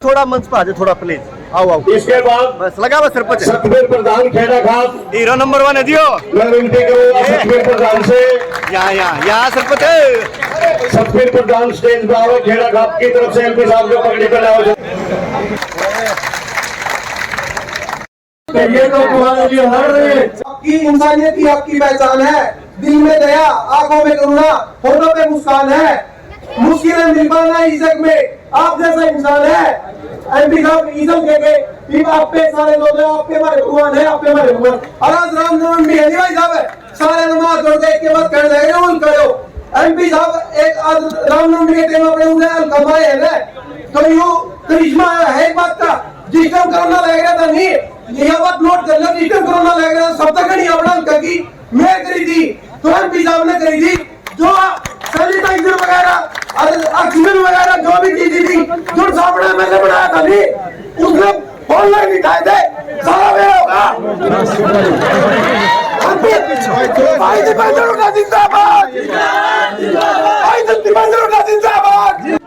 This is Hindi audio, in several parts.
थोड़ा मंच पे आ जाए, थोड़ा प्लीज आओ आओ। इसके बाद बस लगा बस सरपंच सतबीर प्रधान खेड़ा घाट हीरो नंबर 1 है दियो। मैं विनती करूंगा सतबीर प्रधान से यहाँ सरपंच सतबीर प्रधान स्टेज पर आओ। खेड़ा घाट की तरफ से एमपी साहब को पकड़ी पे लाओ। ये तो तुम्हारे लिए हर आपकी इंसानियत ही आपकी पहचान है। दिल में दया, आंखों में करुणा, होठों पे मुस्कान है। मुश्किलें मिल पाना इस जग में आप जैसा इंसान है। एमपी साहब इज्जत के आप पे सारे लोग हैं, आपके हमारे भगवान है, आपके हमारे भगवान। और आज रामनवमी है भाई साहब, सारे नमाज जोड़ के एक के बाद कर जाएगा उन करो। एमपी साहब एक आज रामनवमी के टाइम अपने उन्हें कमाए है ना, तो यू करिश्मा है एक बात का। जिस टाइम कोरोना लग रहा था नहीं, यह बात नोट कर लो, जिस टाइम कोरोना लग रहा था सब तक नहीं अपना की मैं करी थी तो एमपी साहब ने करी थी। जो सैनिटाइजर वगैरह ऑक्सीजन वगैरह जो भी चीजें थी जो सामने मैंने बनाया था नहीं, उसने ऑनलाइन दिखाए थे। सारा मेरा होगा भाई दीपेंद्र का जिंदाबाद, भाई दीपेंद्र का जिंदाबाद।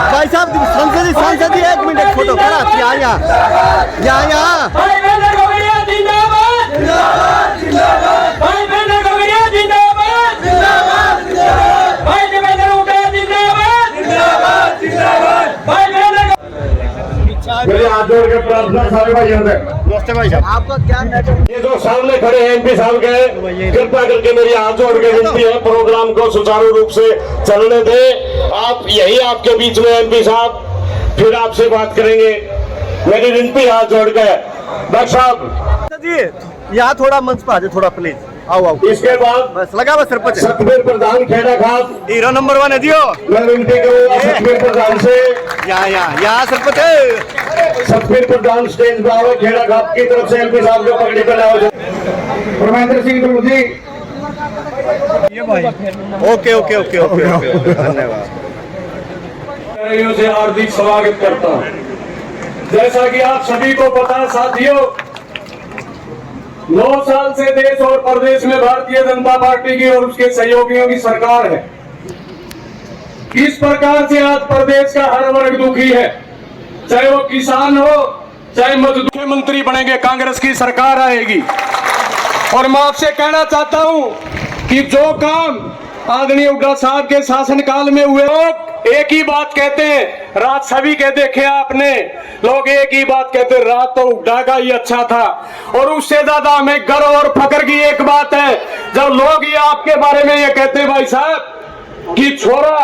भाई साहब संसदी 1 मिनट फोटो करा यहाँ मेरे हाथ जोड़ के प्रार्थना सारे भाइयों से। नमस्ते भाई साहब, आपका क्या मैटर? ये जो सामने खड़े हैं एमपी साहब के, कृपया करके मेरी हाथ जोड़ के विनती है प्रोग्राम को सुचारू रूप से चलने दें। आप यही आपके बीच में एमपी साहब फिर आपसे बात करेंगे। मेरी विनती हाथ जोड़ के डॉक्टर साहब जी यहाँ थोड़ा मंच पे आ जाए, थोड़ा प्लीज आओ आओ। इसके बाद बस लगा बस सरपंच सतबीर प्रधान खेड़ा घाट हीरो नंबर 1 है दियो। मैं विनती करूंगा सतबीर प्रधान से यहाँ सरपंच सतबीर प्रधान स्टेज पर आओ। खेड़ा घाट की तरफ से एमपी साहब को पकड़ी पे लाओ। Parmendra Singh Tulsi. Okay okay okay okay okay धन्यवाद। से हार्दिक स्वागत करता हूं। जैसा कि आप सभी को पता है साथियों, 9 साल से देश और प्रदेश में भारतीय जनता पार्टी की और उसके सहयोगियों की सरकार है। किस प्रकार से आज प्रदेश का हर वर्ग दुखी है, चाहे वो किसान हो चाहे मजदूर। मुख्यमंत्री बनेंगे, कांग्रेस की सरकार आएगी। और मैं आपसे कहना चाहता हूं कि जो काम आदरणीय हुड्डा साहब के शासनकाल में हुए, लोग एक ही बात कहते हैं, रात सभी के देखे आपने, लोग एक ही बात कहते हैं, रात तो हुड्डा का ही अच्छा था। और उससे ज्यादा हमें गर्व और फख्र की एक बात है, जब लोग ये आपके बारे में ये कहते हैं भाई साहब कि छोरा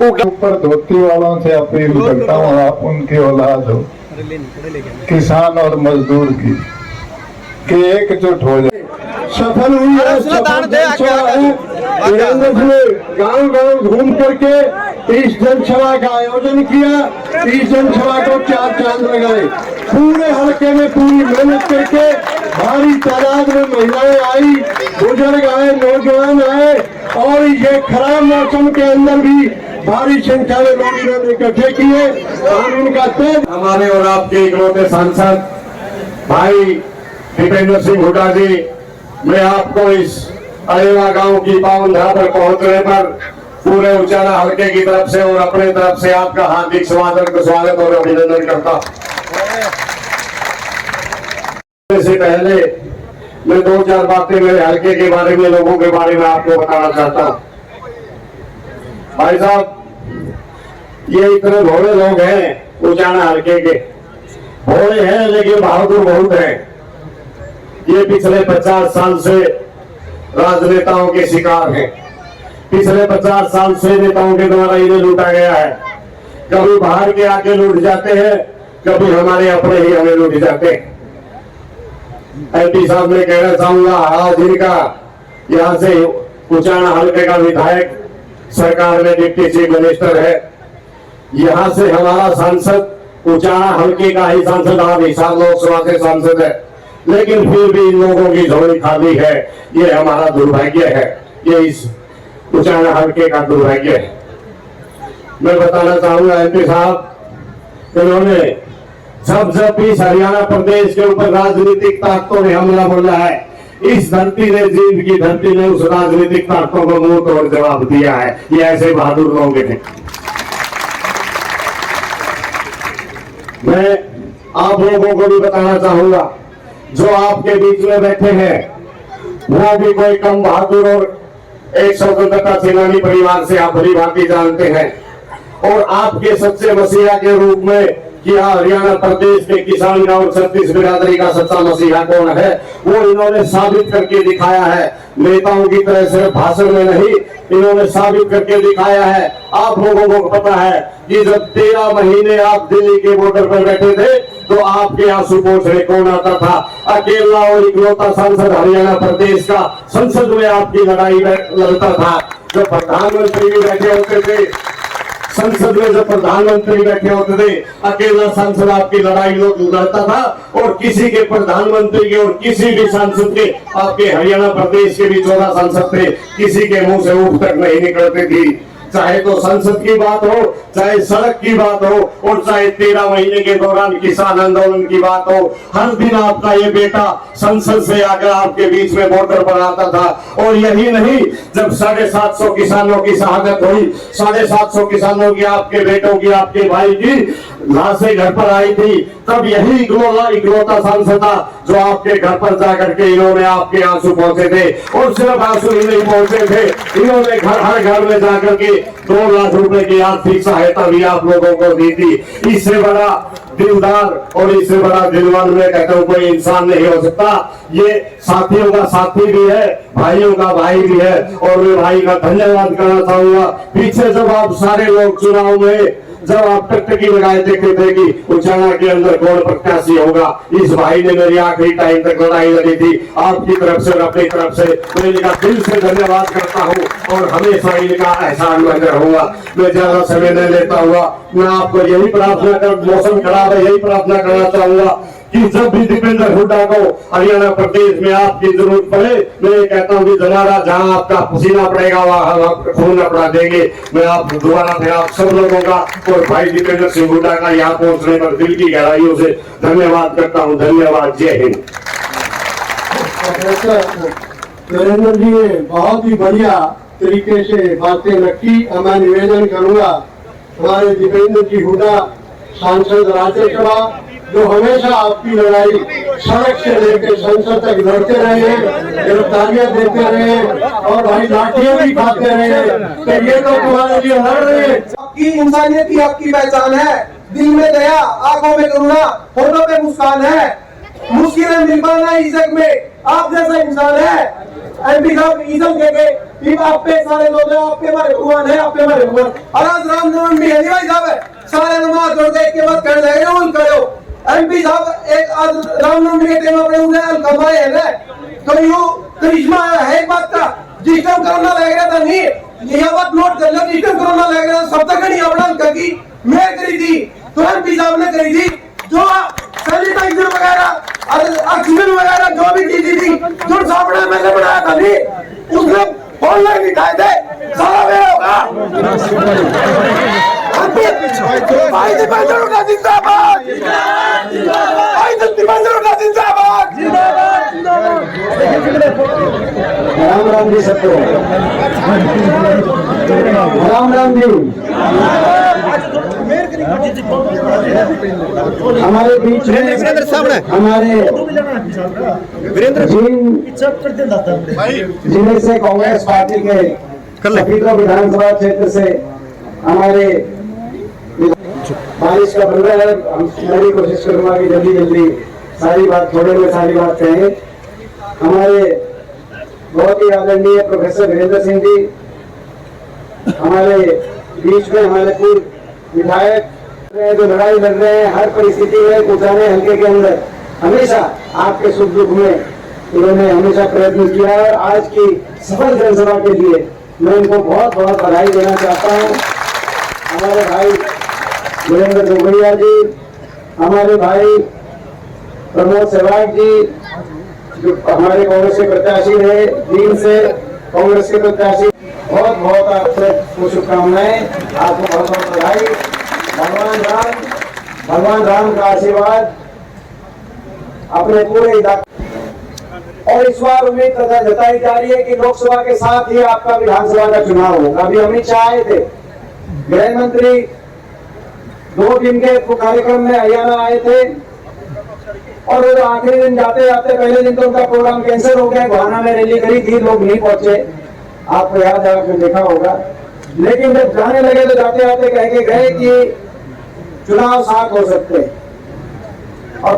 ऊपर धोती वालों से अपील करता हूँ, आप उनकी औलाद हो, किसान और मजदूर की, कि एकजुट हो जाए। सफल हुई गांव गांव घूम करके इस जनसभा का आयोजन किया। इस जनसभा को 4 चांद लगाए। पूरे हल्के में पूरी मेहनत करके भारी तादाद में महिलाएं आई, बुजुर्ग आए, नौजवान आए और ये खराब मौसम के अंदर भी भारी संख्या में लोग इन्होंने इकट्ठे किए। कानून का तेज हमारे और आपके इकलौते सांसद भाई दीपेंद्र सिंह हुड्डा जी मैं आपको इस अरेवा गांव की पावन धरा पर पहुंचने पर पूरे उचाना हल्के की तरफ से और अपने तरफ से आपका हार्दिक स्वागत और अभिनंदन करता हूं। से पहले मैं 2-4 बातें मेरे हल्के के बारे में, लोगों के बारे में आपको बताना चाहता हूं। भाई साहब, ये इतने भोले लोग हैं उचाना हल्के के, भोले हैं लेकिन बहादुर बहुत हैं। ये पिछले 50 साल से राजनेताओं के शिकार हैं। पिछले 50 साल से नेताओं के द्वारा इन्हें लूटा गया है। कभी बाहर के आके लूट जाते हैं, कभी हमारे अपने ही हमें लूट जाते हैं। एमपी साहब मैं कहना चाहूंगा, आज इनका यहाँ से उचाना हल्के का विधायक सरकार में डिप्टी चीफ मिनिस्टर है। यहाँ से हमारा सांसद उचाना हल्के का ही सांसद, आज हिसार लोकसभा से सांसद है, लेकिन फिर भी इन लोगों की झोली खाली है। ये हमारा दुर्भाग्य है, ये इस उचाना हल्के का दुर्भाग्य है। मैं बताना चाहूंगा एमपी साहब, इन्होंने जब इस हरियाणा प्रदेश के ऊपर राजनीतिक ताकतों ने हमला बोला है, इस धरती ने, जींद की धरती ने उस राजनीतिक ताकतों को मुंह तोड़ जवाब दिया है। ये ऐसे बहादुर लोग हैं। मैं आप लोगों को भी बताना चाहूंगा, जो आपके बीच में बैठे हैं वो भी कोई कम बहादुर और एक स्वतंत्रता सेनानी परिवार से आप भली भांति जानते हैं। और आपके सच्चे मसीहा के रूप में कि हरियाणा प्रदेश के किसान का और छत्तीस बिरादरी का सच्चा मसीहा कौन है, वो इन्होंने साबित करके दिखाया है। नेताओं की तरह सिर्फ भाषण में नहीं, इन्होंने साबित करके दिखाया है। आप लोगों को पता है कि जब 13 महीने आप दिल्ली के बॉर्डर पर बैठे थे तो आपके आंसू पोंछने कौन आता था? अकेला और इकलौता सांसद हरियाणा प्रदेश का संसद में आपकी लड़ाई लड़ता था। जब प्रधानमंत्री भी बैठे होते थे संसद में, जब प्रधानमंत्री बैठे होते थे, अकेला सांसद आपकी लड़ाई लड़ता था और किसी के प्रधानमंत्री के और किसी भी सांसद के, आपके हरियाणा प्रदेश के भी 14 सांसद थे, किसी के मुंह से ऊप तक नहीं निकलती थी। चाहे तो संसद की बात हो, चाहे सड़क की बात हो, और चाहे 13 महीने के दौरान किसान आंदोलन की बात हो, हर दिन आपका ये बेटा संसद से आकर आपके बीच में बॉर्डर पर आता था। और यही नहीं, जब 750 किसानों की शहादत हुई, 750 किसानों की, आपके बेटों की, आपके भाई की लाशें घर पर आई थी, तब यही इकलौता सांसद था जो आपके घर पर जाकर के इन्होंने आपके आंसू पहुंचे थे। और सिर्फ आंसू ही नहीं पहुंचे थे, इन्होंने हर घर में जाकर के 2 लाख रुपए की आर्थिक सहायता भी आप लोगों को दी थी। इससे बड़ा दिलदार और इससे बड़ा दिलवान मैं कहता हूँ कोई इंसान नहीं हो सकता। ये साथियों का साथी भी है, भाइयों का भाई भी है, और मैं भाई का धन्यवाद करना चाहूंगा। पीछे जब आप सारे लोग चुनाव में जब आप टकटकी लगाए देखते थे कि उचाना के अंदर कौन प्रत्याशी होगा, इस भाई ने मेरी आखिरी टाइम तक लड़ाई लड़ी थी। आपकी तरफ से और अपनी तरफ से मैं इनका दिल से धन्यवाद करता हूँ और हमेशा इनका एहसान मंद रहूंगा। मैं ज्यादा समय नहीं लेता हुआ मैं आपको यही प्रार्थना कर, मौसम खराब है, यही प्रार्थना करना चाहूंगा कि जब भी दीपेंद्र हुड्डा को हरियाणा प्रदेश में आपकी जरूरत पड़े, मैं ये कहता हूँ कि जनारा जहाँ आपका पसीना पड़ेगा वहाँ हम खून अपना देंगे। मैं आप दोबारा फिर आप सब लोगों का और भाई दीपेंद्र सिंह हुड्डा का यहाँ पहुँचने पर दिल की गहराइयों से धन्यवाद करता हूँ। धन्यवाद, जय हिंद। नरेंद्र जी ने बहुत ही बढ़िया तरीके से बातें रखी। मैं निवेदन करूंगा हमारे दीपेंद्र जी हुड्डा सांसद राज्यसभा, जो हमेशा आपकी लड़ाई सड़क से लेकर संसद तक लड़ते रहे हैं, गिरफ्तारियां देते रहे हैं और भाई लाठियां भी खाते रहे हैं, तो ये तो तुम्हारे लिए लड़ रहे हैं। आपकी इंसानियत ही आपकी पहचान है। दिल में दया, आंखों में करुणा, होठों पे मुस्कान है। मुश्किलें मिल पाना इस जग में आप जैसा इंसान है। एमपी साहब इज्जत देके आप पे सारे लोग हैं, आपके हमारे भगवान है, आपके हमारे भगवान। और आज रामनवमी है भाई साहब, सारे नमाज जोड़ के एक के बाद कर जाएगा उन करो। एमपी साहब एक आज रामनवमी के टाइम अपने उन्हें कमाए है ना, तो यू करिश्मा है एक बात का। जिस टाइम कोरोना लग रहा था नहीं, यह बात नोट कर लो, जिस टाइम कोरोना लग रहा था सब तक नहीं अपना की मैं करी थी, तो एमपी साहब ने करी थी। जो सैनिटाइजर वगैरह ऑक्सीजन वगैरह जो भी चीजें थी, जो सामने मैंने बनाया था नहीं, उसने ऑनलाइन दिखाए थे, सारा मेरा होगा। भाई दीपेंद्र का जिंदाबाद, भाई दीपेंद्र का जिंदाबाद। राम राम जी सबको। राम राम जी। हमारे बीच में हमारे जिले से कांग्रेस पार्टी के सफीदो विधानसभा क्षेत्र से हमारे बारिश का बन रहा है, हम मेरी कोशिश करूंगा कि जल्दी जल्दी सारी बात थोड़े में सारी बात कहें। हमारे बहुत ही आदरणीय प्रोफेसर वीरेंद्र सिंह जी हमारे बीच में, हमारे पूर्व विधायक जो लड़ाई लड़ रहे हैं हर परिस्थिति में उठाने हल्के के अंदर, हमेशा आपके सुख दुख में इन्होंने हमेशा प्रयत्न किया है। आज की सफल जनसभा के लिए मैं इनको बहुत बहुत बधाई देना चाहता हूँ। हमारे भाई वीरेंद्र जोगड़िया जी, हमारे भाई प्रमोद सहवाग जी जो हमारे कांग्रेस के प्रत्याशी रहे, दिन से कांग्रेस के प्रत्याशी, बहुत बहुत आपसे शुभकामनाएं, आपको बहुत बहुत बधाई। भगवान राम का आशीर्वाद अपने पूरे इलाके। और इस बार उम्मीद जताई जा रही है कि लोकसभा के साथ ही आपका विधानसभा का चुनाव होगा। अभी अमित शाह आए थे, गृह मंत्री 2 दिन के कार्यक्रम में हरियाणा आए थे और वो आखिरी दिन जाते जाते, पहले दिन तो उनका प्रोग्राम कैंसिल हो गया, गुहाना में रैली करी थी, लोग नहीं पहुंचे, आपको याद है, आपने देखा होगा। लेकिन जब जाने लगे तो जाते जाते कह के गए कि चुनाव साथ हो सकते और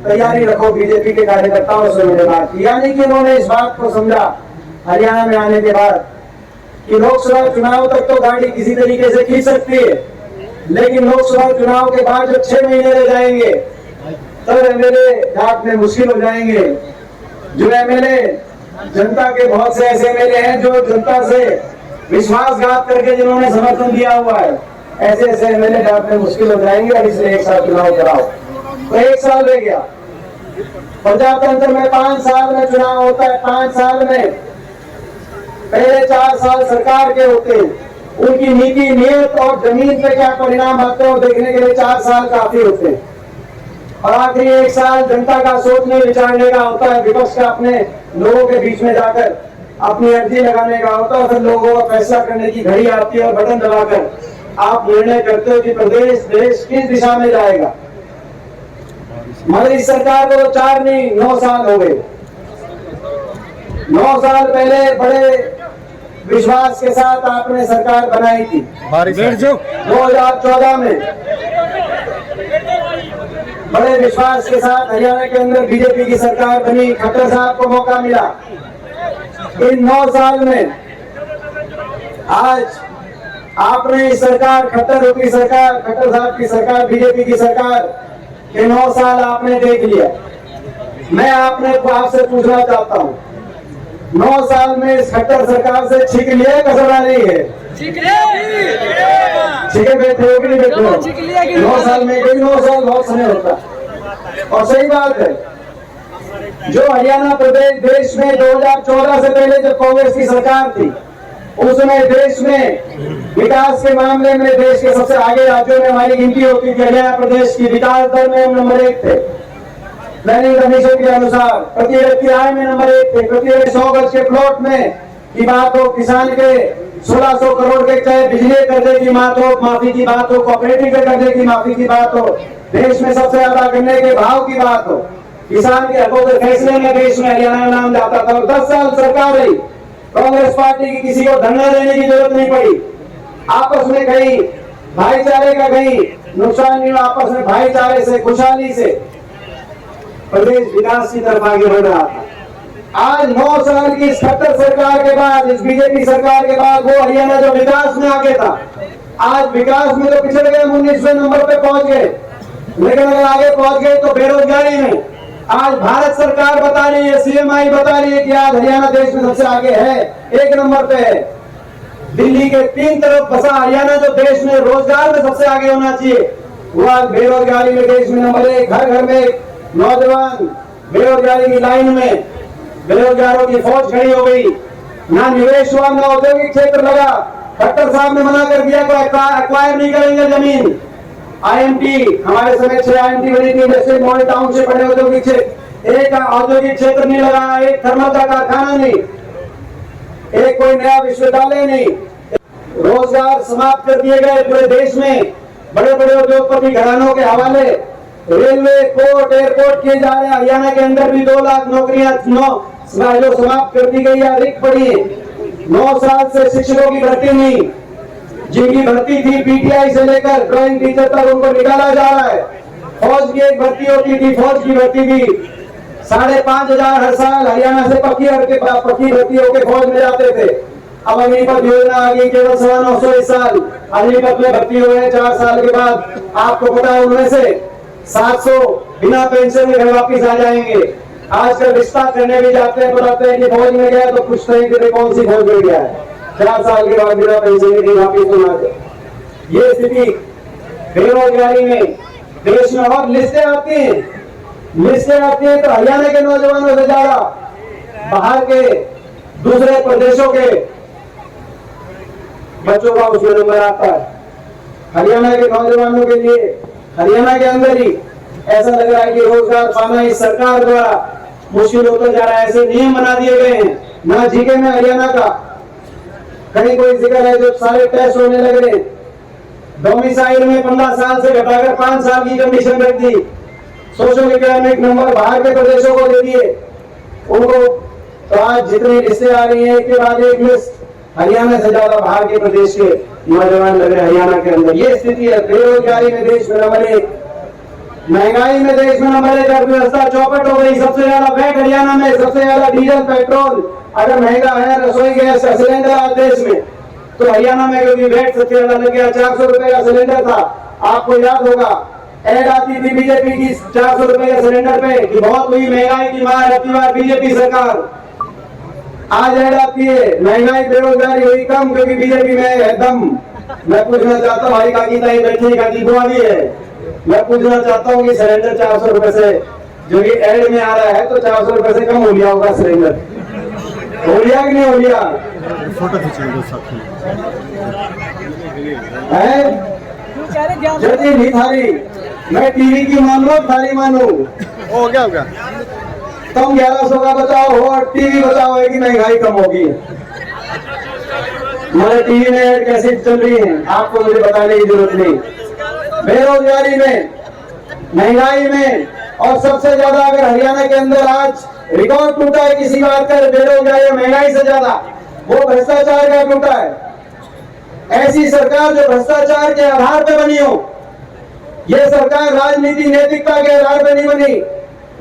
तैयारी रखो बीजेपी के कार्यकर्ताओं से मैंने बात की। यानी कि उन्होंने इस बात को समझा हरियाणा में आने के बाद कि लोकसभा चुनाव तक तो गाड़ी किसी तरीके से खींच सकती है, लेकिन लोकसभा चुनाव के बाद जब 6 महीने रह जाएंगे तब एमएलए ढांढने मुश्किल हो जाएंगे। जो एमएलए, जनता के बहुत से ऐसे एमएलए हैं जो जनता से विश्वासघात करके जिन्होंने समर्थन दिया हुआ है, ऐसे ऐसे एमएलए ढांढने मुश्किल हो जाएंगे और इसलिए एक साथ चुनाव कराओ। तो 1 साल रह गया। प्रजातंत्र में 5 साल में चुनाव होता है। 5 साल में पहले 4 साल सरकार के होते हैं, उनकी नीति नियत और जमीन पे क्या परिणाम आते हैं देखने के लिए 4 साल काफी होते हैं। और आखिरी 1 साल जनता का सोचने विचारने का होता है, विपक्ष का अपने लोगों के बीच में जाकर अपनी अर्जी लगाने का होता है। फिर लोगों को फैसला करने की घड़ी आती है और बटन दबाकर आप निर्णय करते हो कि प्रदेश देश किस दिशा में जाएगा। मगर इस सरकार को 4 नहीं 9 साल हो गए। 9 साल पहले बड़े विश्वास के साथ आपने सरकार बनाई थी 2014 में, बड़े विश्वास के साथ हरियाणा के अंदर बीजेपी की सरकार बनी, खट्टर साहब को मौका मिला। इन 9 साल में आज आपने इस सरकार, खट्टर की सरकार, खट्टर साहब की सरकार, बीजेपी की सरकार के 9 साल आपने देख लिया। मैं आपसे पूछना चाहता हूँ, 9 साल में इस खट्टर सरकार से छींक लिया कसर रही है? छींके बैठे हो कि नहीं बैठे हो? 9 साल में, कोई 9 साल बहुत समय होता। और सही बात है, जो हरियाणा प्रदेश देश में 2014 से पहले जब कांग्रेस की सरकार थी, उस समय देश में विकास के मामले में देश के सबसे आगे राज्यों में हमारी गिनती होती थी। हरियाणा प्रदेश की विकास दर में हम नंबर 1 थे। प्लानिंग कमीशन के अनुसार प्रति व्यक्ति आय में नंबर 1 थे। प्रति 100 गज के प्लॉट में की बात हो, किसान के 1600 करोड़ के चाहे बिजली कर्जे की बात हो, माफी की बात हो, कोऑपरेटिव के कर्जे की माफी की बात हो, देश में सबसे ज्यादा गन्ने के भाव की बात हो, किसान के हकों के फैसले में देश में हरियाणा का नाम जाता था। और 10 साल सरकार रही, कांग्रेस पार्टी की किसी को धरना देने की जरूरत नहीं पड़ी। आपस में कहीं भाईचारे का कहीं नुकसान नहीं हुआ, आपस में भाईचारे से, खुशहाली से प्रदेश विकास की तरफ आगे बढ़ रहा था। आज 9 साल की इस खट्टर सरकार के बाद, इस बीजेपी सरकार के बाद, वो हरियाणा जो विकास में आगे था, आज विकास में तो पिछड़ गए, 19वें नंबर पे पहुंच गए। लेकिन अगर आगे पहुंच गए तो बेरोजगारी में आज भारत सरकार बता रही है, सीएमआई बता रही है कि आज हरियाणा देश में सबसे आगे है, 1 नंबर पे है। दिल्ली के 3 तरफ बसा हरियाणा जो देश में रोजगार में सबसे आगे होना चाहिए, वो आज बेरोजगारी में देश में नंबर 1। घर घर में नौजवान बेरोजगारी की लाइन में, बेरोजगारों की फौज खड़ी हो गई। ना निवेश हुआ, ना औद्योगिक क्षेत्र लगा। खट्टर साहब ने मना कर दिया कि एक्वायर नहीं करेंगे जमीन। आईएमटी, हमारे समय 6 आईएमटी बनी थी, इंडस्ट्रियल मॉडल टाउनशिप बने औद्योगिक क्षेत्र, एक औद्योगिक क्षेत्र नहीं लगा, एक थर्मल का कारखाना नहीं, एक कोई नया विश्वविद्यालय नहीं। रोजगार समाप्त कर दिए गए पूरे देश में, बड़े बड़े उद्योगपति घरानों के हवाले रेलवे, कोर्ट, एयरपोर्ट किए जा रहे हैं। हरियाणा के अंदर भी 2 लाख नौकरियां समाप्त कर दी गई है, रिक्त पड़ी है। 9 साल से शिक्षकों की भर्ती नहीं, जिनकी भर्ती थी पीटीआई से लेकर ड्राइंग टीचर तक, उनको निकाला जा रहा है। फौज की एक भर्ती होती थी, फौज की भर्ती भी 5,500 हर साल हरियाणा से पक्की भर्ती होकर फौज में जाते थे। अब अग्निपथ योजना आ गई, केवल 950 इस साल अग्निपथ में भर्ती हुए हैं। 4 साल के बाद आपको पता है उनमें से 700 बिना पेंशन के घर वापिस आ जाएंगे। आजकल रिश्ता करने भी जाते हैं, बताते हैं कि फौज में गया तो पूछते हैं कि कौन सी फौज में गया है। 4 साल के बाद बिना पेंशन के वापिस होना। ये स्थिति बेरोजगारी में देश में। और लिस्टें आती हैं तो हरियाणा के नौजवानों से ज्यादा बाहर के दूसरे प्रदेशों के बच्चों का उसमें नंबर आता है। हरियाणा के नौजवानों के लिए हरियाणा के अंदर ही ऐसा लग रहा है कि रोजगार पाना इस सरकार द्वारा मुश्किल होता जा रहा है। ऐसे नियम बना दिए गए हैं, ना जीके में हरियाणा का कहीं कोई जिक्र है, जो सारे टेस्ट होने लग रहे। डोमिसाइल में 15 साल से घटाकर 5 साल की कंडीशन रख दी। सोशल इकोनॉमिक नंबर बाहर के प्रदेशों को दे दिए उनको। तो आज जितनी लिस्टें आ रही है, एक के बाद एक लिस्ट, हरियाणा से ज्यादा बाहर के प्रदेश के नौजवान लग रहे हैं हरियाणा के अंदर। ये स्थिति है। बेरोजगारी में देश में नंबर 1, महंगाई में देश में नंबर 1, अर्थव्यवस्था चौपट हो गई। सबसे ज्यादा वैट हरियाणा में, सबसे ज्यादा डीजल पेट्रोल अगर महंगा है, रसोई गैस का सिलेंडर आज देश में, तो हरियाणा में क्योंकि वैट सबसे ज्यादा लग गया। 400 रुपए का सिलेंडर था, आपको याद होगा ऐड आती थी बीजेपी की 400 रुपए के सिलेंडर पे कि बहुत हुई महंगाई की मार, अब की बार बीजेपी सरकार। आज ऐड आती है महंगाई बेरोजगारी हुई कम क्योंकि बीजेपी में एकदम। मैं पूछना चाहता हूँ, भाई काकी ताई बैठी, काकी बुआ भी है, मैं पूछना चाहता हूँ कि सिलेंडर 400 रुपए से जो कि ऐड में आ रहा है, तो 400 रुपए से कम हो लिया होगा सिलेंडर? हो लिया कि नहीं हो लिया? फोटो खींचेंगे जल्दी नहीं थारी, मैं टीवी की मान लो, थारी मानू। हो गया तुम 1100 का बचाओ हो और टीवी बचाओ है कि महंगाई कम होगी। हमारे टीवी में ऐड कैसे चल रही है, आपको मुझे बताने की जरूरत नहीं। बेरोजगारी में, महंगाई में, और सबसे ज्यादा अगर हरियाणा के अंदर आज रिकॉर्ड टूटा है किसी बात का बेरोजगारी और महंगाई से ज्यादा, वो भ्रष्टाचार का टूटा है। ऐसी सरकार जो भ्रष्टाचार के आधार पे बनी हो, ये सरकार राजनीति नैतिकता के आधार पे नहीं बनी।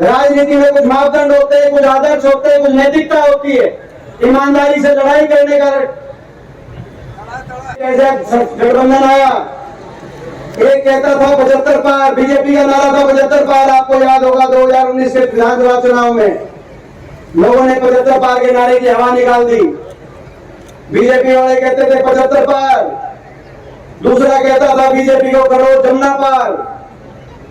राजनीति में कुछ मापदंड होते हैं, कुछ आदर्श होते हैं, कुछ नैतिकता होती है। ईमानदारी से लड़ाई करने का गठबंधन आया, एक कहता था 75 पार, बीजेपी का नारा था 75 पार। आपको याद होगा 2019 के विधानसभा चुनाव में लोगों ने 75 पार के नारे की हवा निकाल दी। बीजेपी वाले कहते थे 75 पार, दूसरा कहता था बीजेपी को करो जमुना पार।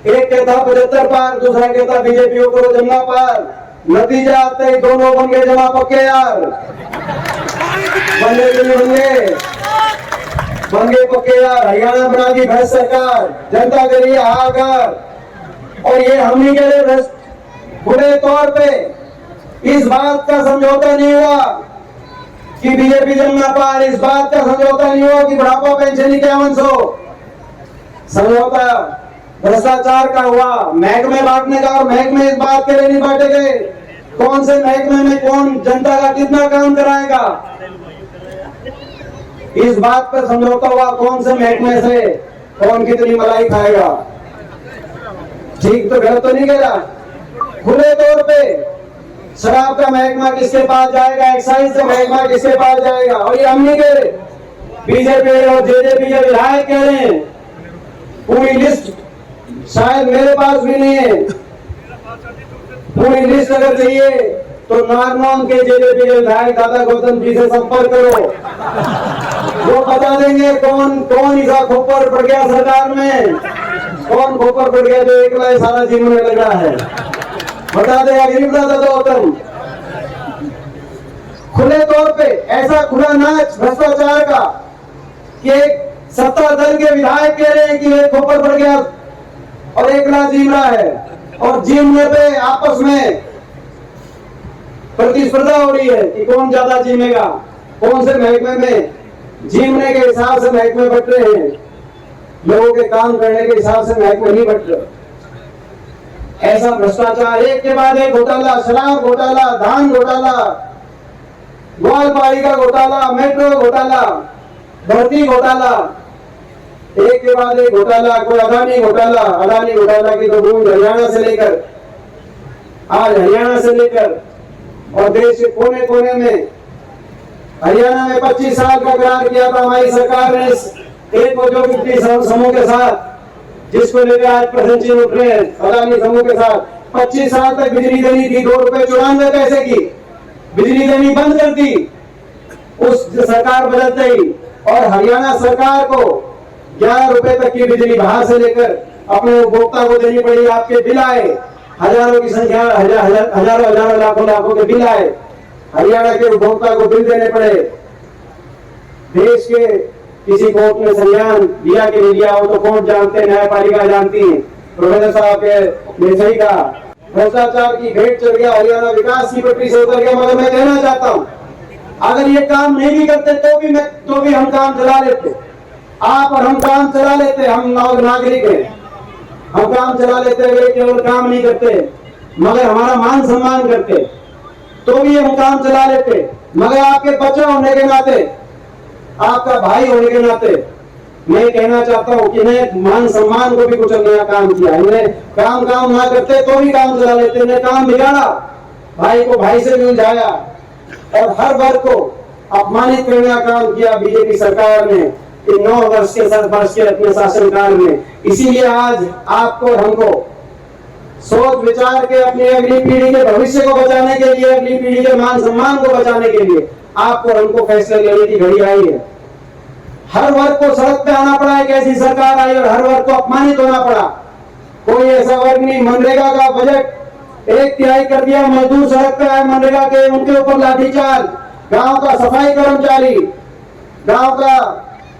एक कहता 75 पार, दूसरा कहता बीजेपी को करो जमुना पार। नतीजा आते ही दोनों बन गए जमा पक्के यार, बन गए पक्के यार। हरियाणा बना दी भ्रष्ट सरकार, जनता के लिए हाहाकार। और ये हम ही कह रहे भ्रष्ट बुरे तौर पे। इस बात का समझौता नहीं हुआ कि बीजेपी जमुना पार, इस बात का समझौता नहीं हुआ कि बुढ़ापा पेंशन 5100। समझौता भ्रष्टाचार का हुआ, महकमे बांटने का। और महकमे इस बात के लिए नहीं बांटे गए कौन से महकमे में कौन जनता का कितना काम कराएगा, इस बात पर समझौता हुआ कौन से महकमे से कौन कितनी मलाई खाएगा। ठीक तो गलत तो नहीं कह रहा। खुले तौर पे शराब का महकमा किसके पास जाएगा, एक्साइज का महकमा किसके पास जाएगा। और ये हम नहीं कह रहे, बीजेपी और जेजेपी के विधायक कह रहे हैं। पूरी लिस्ट शायद मेरे पास भी नहीं है, पूरी लिस्ट अगर चाहिए तो नारनौल के जेजेपी के विधायक दादा गौतम जी से संपर्क करो, वो बता देंगे कौन कौन इसा खोपर पड़ गया सरकार में, कौन खोपर पड़ गया जो एकला सारा जीवन में लगा है। बता देगा गरीब दादा गौतम। खुले तौर पे ऐसा खुला नाच भ्रष्टाचार का कि एक सत्ता दल के विधायक कह रहे हैं कि ये खोपर पड़ गया और एकला जीव रहा है। और जीवने पे आपस में प्रतिस्पर्धा हो रही है कि कौन ज्यादा जीमेगा, कौन से महकमे में जीवने के हिसाब से महकमे बट रहे हैं, लोगों के काम करने के हिसाब से महकमे नहीं बट रहे। ऐसा भ्रष्टाचार एक के बाद एक घोटाला, शराब घोटाला, धान घोटाला, ग्वालपालिका घोटाला, मेट्रो घोटाला, भर्ती घोटाला, एक के बाद एक घोटाला। कोई अदानी घोटाला की तो बूंद हरियाणा से लेकर और देश के कोने कोने में। हरियाणा में 25 साल का करार किया था हमारी सरकार ने एक औद्योगिक समूह के साथ, जिसको लेकर आज प्रदर्शन उठ रहे हैं अदानी समूह के साथ। 25 साल तक बिजली देनी थी, 2 रुपए 94 पैसे की बिजली देनी बंद कर दी उस सरकार बदलते ही, और हरियाणा सरकार को 11 रुपए तक की बिजली बाहर से लेकर अपने उपभोक्ता को देनी पड़ी। आपके बिल आए हजारों की संख्या, हजारों लाखों के बिल आए, हरियाणा के उपभोक्ता को बिल देने पड़े। देश के किसी कोर्ट ने संज्ञान दिया कि नहीं दिया, वो तो कोर्ट जानते हैं, न्यायपालिका जानती है। प्रोफेसर साहब के सही कहा, भ्रष्टाचार की भेंट चढ़ गया, हरियाणा विकास की पटरी से उतर गया। मगर मैं कहना चाहता हूँ, अगर ये काम नहीं भी करते तो भी हम काम चला लेते। आप और हम काम चला लेते, हम नागरिक हैं, हम काम चला लेते। वे केवल काम नहीं करते मगर हमारा मान सम्मान करते, तो भी हम काम चला लेते। मगर आपके बच्चा होने के नाते, आपका भाई होने के नाते मैं कहना चाहता हूँ कि इन्हें मान सम्मान को भी कुछ नया काम किया। इन्हें काम ना करते तो भी काम चला लेते। इन्हें काम बिगाड़ा, भाई को भाई से भी उलझाया और हर वर्ग को अपमानित करने का काम किया बीजेपी सरकार ने 9 वर्ष के अपने शासनकाल में। इसीलिए आज आपको और हमको सोच विचार के अपनी अगली पीढ़ी के भविष्य को बचाने के लिए, अगली पीढ़ी के मान सम्मान को बचाने के लिए आपको और हमको फैसले लेने की घड़ी आई है। हर वर्ग को सड़क पे आना पड़ा, एक ऐसी सरकार आई और हर वर्ग को अपमानित होना पड़ा। कोई ऐसा वर्ग नहीं, मनरेगा का बजट 1/3 कर दिया, मजदूर सड़क पे आए मनरेगा के, उनके ऊपर लाठीचार्ज। गांव का सफाई कर्मचारी, गांव का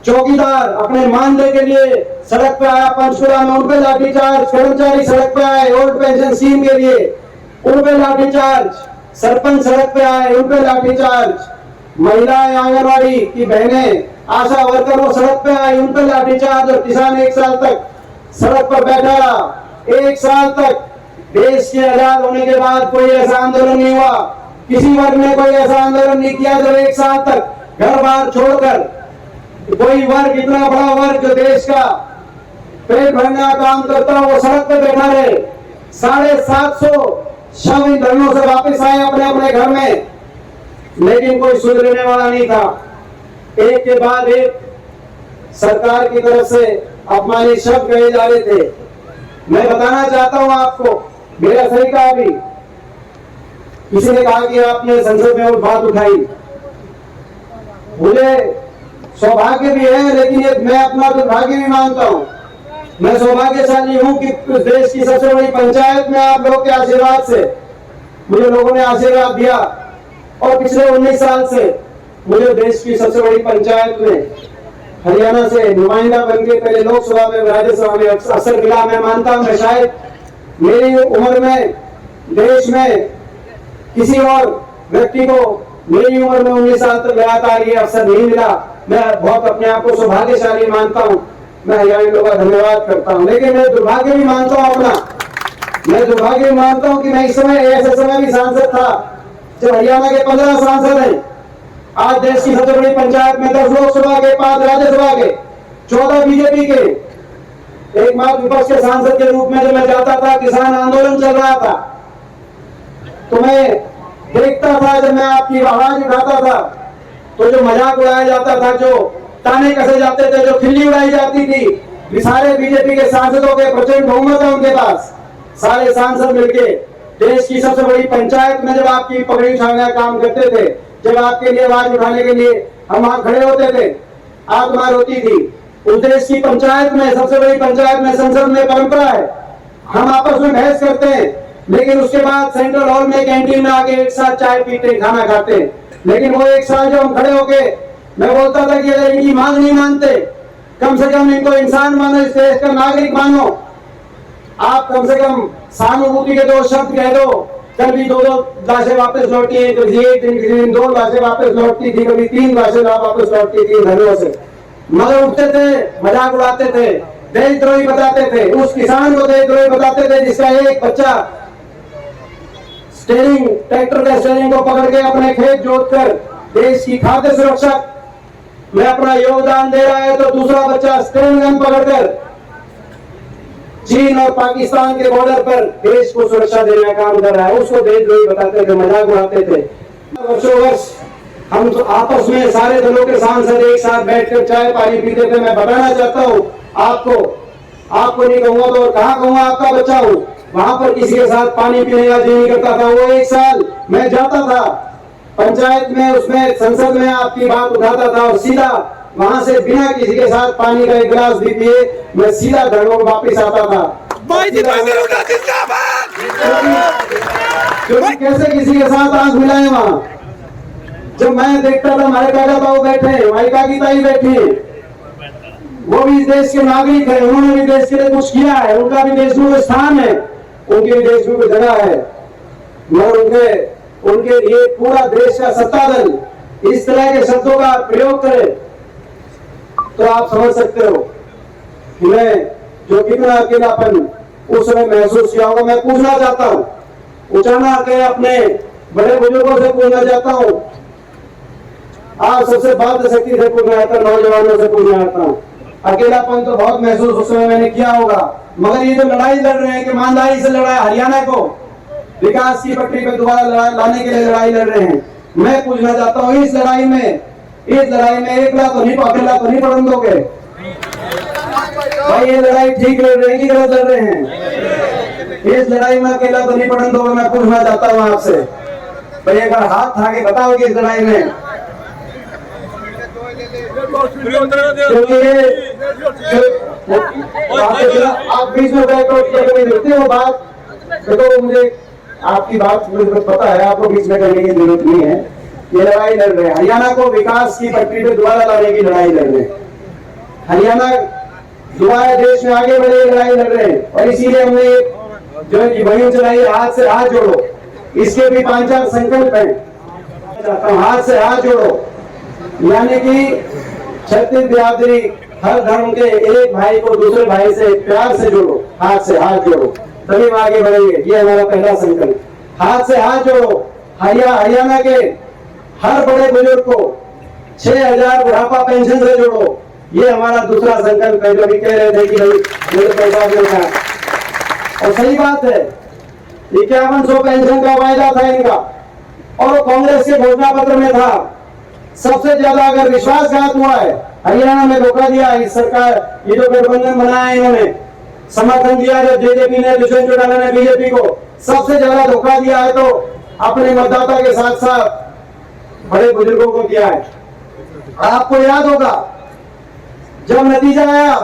चौकीदार अपने मानदेय के लिए सड़क पे आया पंचकुला में, उन पे लाठीचार्ज। कर्मचारी सड़क पे आए ओल्ड पेंशन स्कीम के लिए, उन पे लाठीचार्ज। सरपंच सड़क पे आए, उन पे लाठीचार्ज। महिलाएं, आंगनवाड़ी की बहनें, आशा वर्कर वो सड़क पे आए, उन पे लाठीचार्ज। और किसान 1 साल तक सड़क पर बैठा रहा। 1 साल तक देश के आजाद होने के बाद कोई ऐसा आंदोलन नहीं हुआ, किसी वर्ग ने कोई ऐसा आंदोलन नहीं किया जब 1 साल तक घर बार छोड़कर कोई वर्ग, इतना बड़ा वर्ग जो देश का पेट भरने का काम करता हो, वो सड़क पे बैठा रहे। 750 शव इन धरनों से वापस आए अपने अपने घर में, लेकिन कोई सुधरने वाला नहीं था। एक के बाद एक सरकार की तरफ से अपमानित शब्द कहे जा रहे थे। मैं बताना चाहता हूं आपको, मेरा सही कहा भी, किसी ने कहा कि आपने संसद में वो बात उठाई, मुझे सौभाग्य भी है, लेकिन ये मैं अपना दुर्भाग्य भी मानता हूं। मैं सौभाग्यशाली हूं कि देश की सबसे बड़ी पंचायत में आप लोगों के आशीर्वाद से मुझे लोगों ने आशीर्वाद दिया, और पिछले 19 साल से मुझे देश की सबसे बड़ी पंचायत में हरियाणा से नुमाइंदा बनके पहले लोकसभा में, राज्यसभा में अवसर मिला। मैं मानता हूं मैं शायद मेरी उम्र में देश में किसी और व्यक्ति को मेरी उम्र में 19 साल तक लगातार ये अवसर नहीं मिला। मैं बहुत अपने आप को सौभाग्यशाली मानता हूं, मैं हरियाणा लोगों का धन्यवाद करता हूं। लेकिन मैं दुर्भाग्य भी मानता हूं अपना, मैं दुर्भाग्य भी मानता हूं कि मैं इस समय ऐसे समय भी सांसद था जब हरियाणा के 15 सांसद हैं। आज देश की सबसे बड़ी पंचायत में 10 लोकसभा के, 5 राज्यसभा के, 14 बीजेपी के। एकमात्र विपक्ष के सांसद के रूप में जब मैं जाता था, किसान आंदोलन चल रहा था, तो मैं देखता था, जब मैं आपकी आवाज उठाता था तो जो मजाक उड़ाया जाता था, जो ताने कसे जाते थे, जो खिल्ली उड़ाई जाती थी, सारे बीजेपी के सांसदों के प्रचंड बहुमत है उनके पास। सारे सांसद मिलके देश की सबसे बड़ी पंचायत में जब आपकी पगड़ी उठाने का काम करते थे, जब आपके लिए आवाज उठाने के लिए हम वहां खड़े होते थे, आत्मार होती थी। उस देश की पंचायत में, सबसे बड़ी पंचायत में, संसद में परंपरा है, हम आपस में बहस करते हैं, लेकिन उसके बाद सेंट्रल हॉल में, कैंटीन में आके एक साथ चाय पीते, खाना खाते हैं। लेकिन वो 1 साल जो हम खड़े होके, मैं बोलता था कि अगर इनकी मांग नहीं मानते, कम से कम इनको इंसान मानो, इस देश का नागरिक मानो। आप कम से कम सहानुभूति के 2 शब्द कह दो, कभी 2 लाशें वापस लौटी है, कभी 1 दिन किसी दिन 2 लाशें वापस लौटती थी, कभी 3 लाशें वापस लौटती थी घरों से। मगर उठते थे, मजाक उड़ाते थे, देशद्रोही बताते थे, उस किसान को देशद्रोही बताते थे जिसका एक बच्चा स्टीयरिंग, ट्रैक्टर के स्टीयरिंग को पकड़ के अपने खेत जोतकर देश की खाद्य सुरक्षा में अपना योगदान दे रहा है, तो दूसरा बच्चा स्टीयरिंग गन पकड़कर चीन और पाकिस्तान के बॉर्डर पर देश को सुरक्षा देने का काम कर रहा है, उसको देशद्रोही बताते थे, मजाक उड़ाते थे। वर्षों वर्ष हम तो आपस में सारे दलों के सांसद एक साथ बैठकर चाय पानी पीते थे। मैं बताना चाहता हूँ आपको नहीं कहूंगा तो और कहाँ कहूंगा, आपका बच्चा हूँ, वहां पर किसी के साथ पानी पीने का जी नहीं करता था। वो 1 साल मैं जाता था पंचायत में, उसमें संसद में आपकी बात उठाता था और सीधा वहां से बिना किसी के साथ पानी का 1 गिलास भी पिए मैं सीधा धर्मों को वापिस आता था। क्योंकि कैसे किसी के साथ आंख मिलाए वहां, जब मैं देखता था हमारे काका ताऊ बैठे, हमारी काकी ताई बैठी, वो भी इस देश के नागरिक है, उन्होंने भी देश के लिए कुछ किया है, उनका भी देश में स्थान है, उनके भी देश में जगह है, मगर उनके लिए पूरा देश का सत्ता दल इस तरह के शब्दों का प्रयोग करे तो आप समझ सकते हो कि मैं जो कितना अकेलापन उस समय महसूस किया होगा। मैं पूछना चाहता हूँ, उचाना के अपने बड़े बुजुर्गों से पूछना चाहता हूँ, आप सबसे बात शक्ति से पूछना चाहता हूँ, नौजवानों से पूछना चाहता हूँ, अकेलापन तो बहुत महसूस उस समय मैंने किया होगा, मगर ये जो लड़ाई लड़ रहे हैं कि ईमानदारी से लड़ा, हरियाणा को विकास की पटरी पर दोबारा लाने के लिए लड़ाई लड़ रहे हैं। मैं पूछना चाहता हूँ, इस लड़ाई में अकेला तो नहीं पड़न दोगे भाई? ये लड़ाई ठीक लड़ रहे हैं कि गलत लड़ रहे हैं? इस लड़ाई में अकेला तो नहीं पड़न दोगे? मैं पूछना चाहता हूँ आपसे भाई, अगर हाथ था के बताओ कि इस लड़ाई में, क्योंकि आप बीच में देखते हो बात, देखो मुझे आपकी बात मुझे पता है, आपको बीच में करने की जरूरत नहीं है। ये लड़ाई लड़ रहे हैं, हरियाणा को विकास की पटरी पे दोबारा लाने की लड़ाई लड़ रहे हैं, हरियाणा दोबारा देश में आगे बढ़े लड़ाई लड़ रहे हैं। और इसीलिए हमने जो है वही चलाई, हाथ से हाथ जोड़ो, इसके भी 5-4 संकल्प हैं। हाथ से हाथ जोड़ो यानी कि 36 बिरादरी, हर धर्म के एक भाई को दूसरे भाई से प्यार से जोड़ो, हाथ से हाथ जोड़ो, तभी हम आगे बढ़ेंगे। ये हमारा पहला संकल्प, हाथ से हाथ जोड़ो। हरियाणा के हर बड़े बुजुर्ग को 6000 बुढ़ापा पेंशन से जोड़ो, ये हमारा दूसरा संकल्प है। जो भी कह रहे थे कि भाई मुझे पैसा मिलता है, और सही बात है, 5100 पेंशन का वायदा था इनका, और कांग्रेस के घोषणा पत्र में था। सबसे ज्यादा अगर विश्वासघात हुआ है, हरियाणा में धोखा दिया इस सरकार, ये जो गठबंधन बनाया है इन्होंने, समर्थन दिया जब जेजेपी ने, दुष्यंत चौटाला ने बीजेपी को, सबसे ज्यादा धोखा दिया है तो अपने मतदाता के साथ साथ बड़े बुजुर्गों को दिया है। आपको याद होगा जब नतीजा आया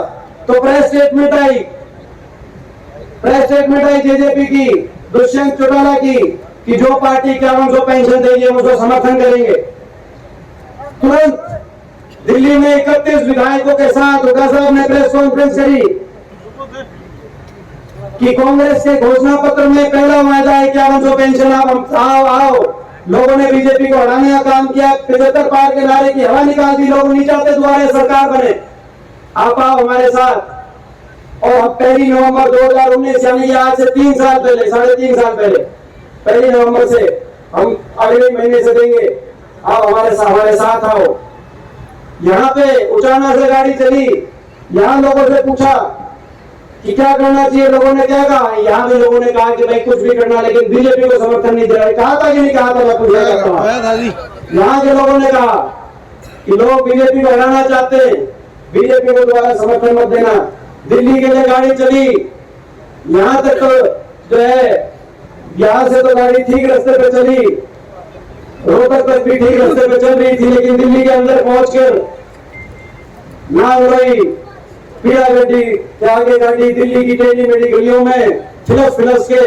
तो प्रेस स्टेटमेंट आई जेजेपी की, दुष्यंत चौटाला की, कि जो पार्टी 5100 पेंशन देगी हम उसको समर्थन करेंगे। तुरंत दिल्ली में 31 विधायकों के साथ हुड्डा साहब ने प्रेस कॉन्फ्रेंस करी कि कांग्रेस के घोषणा पत्र में पहला वायदा है 5100 पेंशन, आप आओ। लोगों ने बीजेपी को हटाने का काम किया, 75 पार के नारे की हवा निकाल दी, लोग नहीं चाहते दोबारा सरकार बने, आप आओ हमारे साथ। और अब 1 नवंबर 2019 यानी आज से 3 साल पहले, 3.5 साल पहले 1 नवंबर से हम अगले महीने से देंगे, आप हमारे साथ आओ। यहाँ पे उचाना से गाड़ी चली, यहाँ लोगों से पूछा कि क्या करना चाहिए, लोगों ने क्या कहा, यहाँ भी लोगों ने कहा कि भाई कुछ भी करना, लेकिन बीजेपी को समर्थन नहीं दे रहा है। कहा था कि नहीं कहा था? मैं पूछना चाहता हूँ। यहाँ के लोगों ने कहा कि लोग बीजेपी को हराना चाहते हैं, बीजेपी को दोबारा समर्थन मत देना। दिल्ली के लिए गाड़ी चली, यहाँ तक तो जो है, यहाँ से तो गाड़ी ठीक रास्ते पे चली, रोहतक तक भी ठीक रास्ते पे चल रही थी, लेकिन दिल्ली के अंदर पहुंचकर नागुरई, पीड़ा गड्डी के आगे गाड़ी दिल्ली की टेढ़ी मेढ़ी गलियों में फिलस के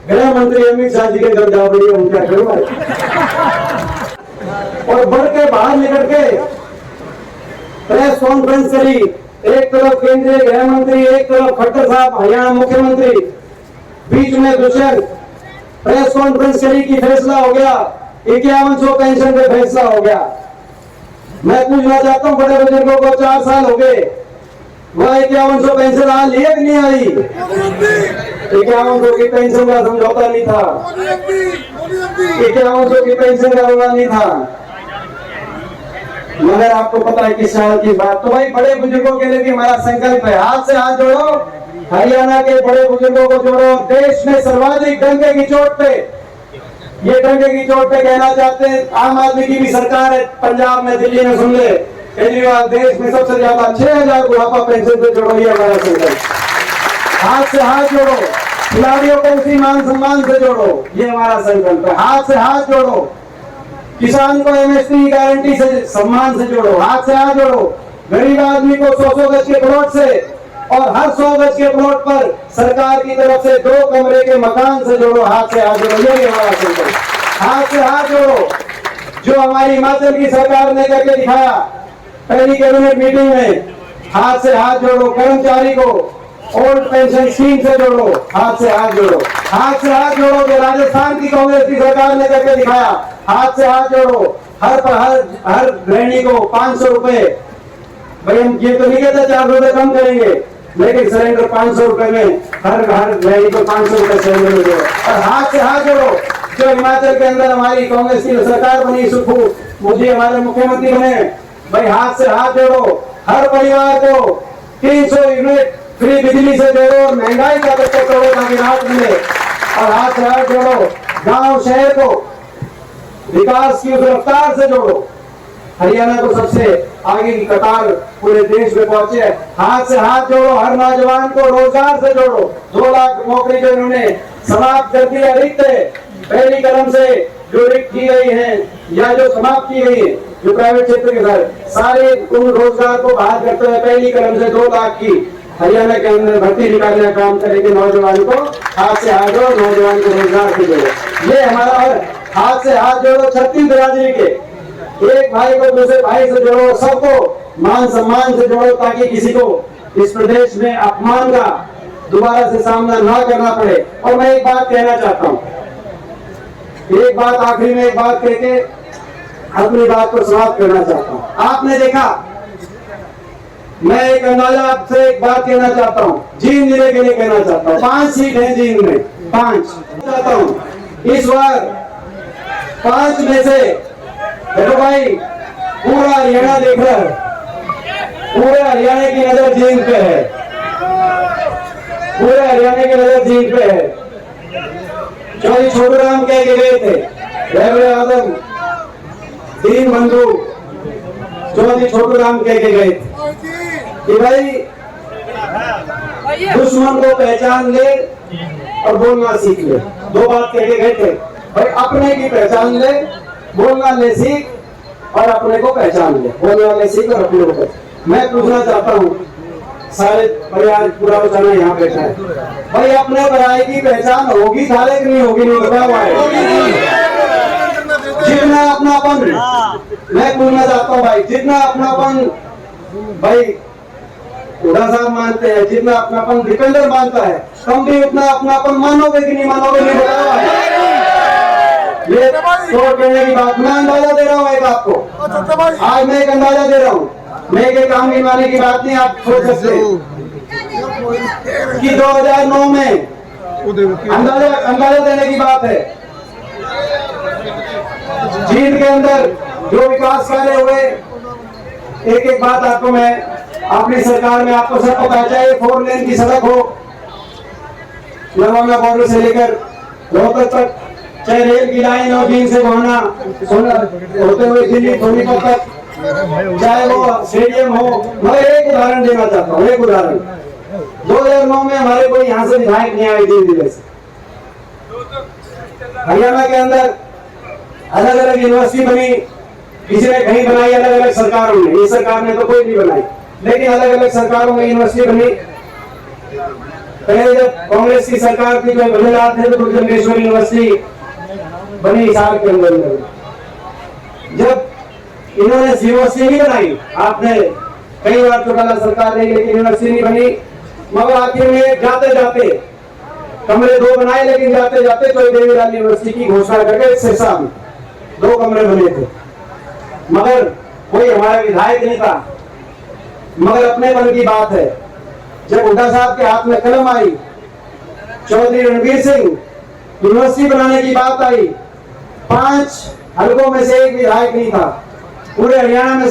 गृह मंत्री अमित शाह जी के घर जा रही है, उनका घर और बढ़ के बाहर निकल के प्रेस कॉन्फ्रेंस करी। एक तरफ केंद्रीय गृह मंत्री, एक तरफ खट्टर साहब हरियाणा मुख्यमंत्री, बीच में दुष्यंत प्रेस कॉन्फ्रेंस करी कि फैसला हो गया, 5100 पेंशन पे फैसला हो गया। मैं पूछना चाहता हूँ बड़े बुजुर्गों को 4 साल हो गए, वह 5100 पेंशन आज लिए कि नहीं आई? 5100 की पेंशन का समझौता नहीं था, 5100 की पेंशन का रोना नहीं था। मगर आपको पता है किस साल की बात, तो भाई बड़े बुजुर्गों के लिए भी हमारा संकल्प है, हाथ से हाथ जोड़ो, हरियाणा के बड़े बुजुर्गों को जोड़ो। देश में सर्वाधिक डंके की चोट पे, ये डंके की चोट पे कहना चाहते हैं, आम आदमी की भी सरकार है पंजाब में, दिल्ली में, सुन ले केजरीवाल, देश में सबसे ज्यादा 6000 बुढ़ापा पेंशन पे जोड़ो, ये हमारा संकल्प। हाथ से हाथ जोड़ो, खिलाड़ियों को उसी मान सम्मान से जोड़ो, ये हमारा संकल्प है। हाथ से हाथ जोड़ो, किसान को एमएसपी गारंटी से सम्मान से जोड़ो, हाथ से हाथ जोड़ो। गरीब आदमी को 100 गज के प्लॉट से और हर 100 गज के प्लॉट पर सरकार की तरफ से 2 कमरे के मकान से जोड़ो, हाथ से हाथ जोड़ो, यही हमारा संकल्प। हाथ से हाथ जोड़ो, जो हमारी हिमाचल की सरकार ने करके दिखाया पहली कैबिनेट मीटिंग में, हाथ से हाथ जोड़ो। कर्मचारी को ओल्ड पेंशन स्कीम से जोड़ो, हाथ से हाथ जोड़ो। हाथ से हाथ जोड़ो, जो राजस्थान की कांग्रेस की सरकार ने करके दिखाया, हाथ से हाथ जोड़ो। हर गृहिणी को 500 रुपए, भाई हम ये तो नहीं कहते 400 रुपए कम करेंगे, लेकिन सिलेंडर 500 रुपए में हर गृहिणी को 500 रुपए सिलेंडर में जोड़ो। और हाथ से हाथ जोड़ो, जो हिमाचल के अंदर हमारी कांग्रेस की सरकार बनी, सुखू मुझे हमारे मुख्यमंत्री बने, भाई हाथ से हाथ जोड़ो। हर परिवार को 300 यूनिट फ्री बिजली से जोड़ो और महंगाई का बच्चा तोड़ो ताकि राहत मिले। और हाथ से हाथ जोड़ो, गांव शहर को विकास की उस रफ्तार से जोड़ो, हरियाणा को सबसे आगे की कतार पूरे देश में पहुंचे। हाथ से हाथ जोड़ो, हर नौजवान को रोजगार से जोड़ो। 2 लाख नौकरी जो इन्होंने समाप्त कर दिया, रिक्त पहली कलम से जो रिक्त की गई है या जो समाप्त की गई है, जो प्राइवेट क्षेत्र के सारे उन रोजगार को बहाल करते हुए पहली कलम से 2 लाख की हरियाणा के अंदर भर्ती निकालने का काम करेंगे। नौजवान को हाथ से हाथ जोड़ो, नौजवान को रोजगार से जोड़ो, ये हमारा। और हाथ से हाथ जोड़ो 36 बिरादरी के, एक भाई को दूसरे भाई से जोड़ो, सबको मान सम्मान से जोड़ो, ताकि किसी को इस प्रदेश में अपमान का दोबारा से सामना ना करना पड़े। और मैं एक बात कहना चाहता हूँ, एक बात आखिरी में एक बात कहके अपनी बात को समाप्त करना चाहता हूँ। आपने देखा, मैं एक अंदाजा आपसे एक बात कहना चाहता हूँ, जींद जिले के लिए कहना चाहता हूँ। 5 सीट है जींद में, 5 चाहता हूँ इस बार 5 में से। देखो भाई, पूरा हरियाणा देख रहा है, पूरे हरियाणा की नजर जींद पे है, पूरे हरियाणा की नजर जींद पे है। चौधरी छोटूराम कह के गए थे, रैबर आजम दीन बंधु चौधरी छोटूराम कह के गए थे कि भाई दुश्मन को पहचान ले और बोलना सीख ले। 2 बात कह के गए थे, भाई अपने की पहचान ले, बोलना ले सीख, और अपने को पहचान ले, बोलना ले सीख और अपने को पहचान। मैं पूछना चाहता हूँ, सारे परिवार पूरा बचाना यहाँ बैठा है, भाई अपने भाई की पहचान होगी सारे की नहीं होगी? नहीं बता हुआ है। जितना अपनापन, मैं पूछना चाहता हूँ भाई, जितना अपनापन भाई हुड्डा साहब मानते हैं, जितना अपनापन दीपेंद्र मानता है, तुम भी उतना अपनापन मानोगे कि नहीं मानोगे? नहीं बता हुआ है। ये तो कहने की बात, मैं अंदाजा दे रहा हूँ एक आपको, आज मैं एक अंदाजा दे रहा हूँ, मैं एक काम गिनवाने की बात नहीं, आप सोच सकते कि 2009 में अंदाजा देने की बात है, जींद के अंदर जो विकास कार्य हुए, एक एक बात आपको मैं, अपनी सरकार में आपको सब पता है, चाहे 4 लेन की सड़क हो नवांगा बॉर्डर से लेकर रोहतक तक, चाहे रेल की लाइन हो जींद से गोहाना होते हुए दिल्ली सोनीपत तक, चाहे वो स्टेडियम हो। मैं एक उदाहरण देना चाहता हूँ, एक उदाहरण। 2009 में हमारे कोई यहाँ से विधायक नहीं आए जींद जिले से। हरियाणा के अंदर अलग अलग यूनिवर्सिटी बनी, किसी ने कहीं बनाई, अलग अलग सरकारों ने, ये सरकार ने तो कोई नहीं बनाई, लेकिन अलग अलग सरकारों में यूनिवर्सिटी बनी। पहले जब कांग्रेस की सरकार थी, जब गुजरात थे, तो जम्बेश्वर यूनिवर्सिटी बनी हिसार के अंदर। जब इन्होंने यूनिवर्सिटी नहीं बनाई, आपने कई बार चौटाला सरकार रही, लेकिन यूनिवर्सिटी नहीं बनी। मगर आखिर में जाते जाते कमरे 2 बनाए, लेकिन जाते जाते कोई देवीलाल यूनिवर्सिटी की घोषणा करके सिरसा में 2 कमरे बने थे, मगर कोई हमारा विधायक नहीं था। मगर अपने मन की बात है, जब हुड्डा साहब के हाथ में कलम आई, चौधरी रणवीर सिंह यूनिवर्सिटी बनाने की बात आई, 5 हलकों में से एक विधायक नहीं था, पूरे हरियाणा में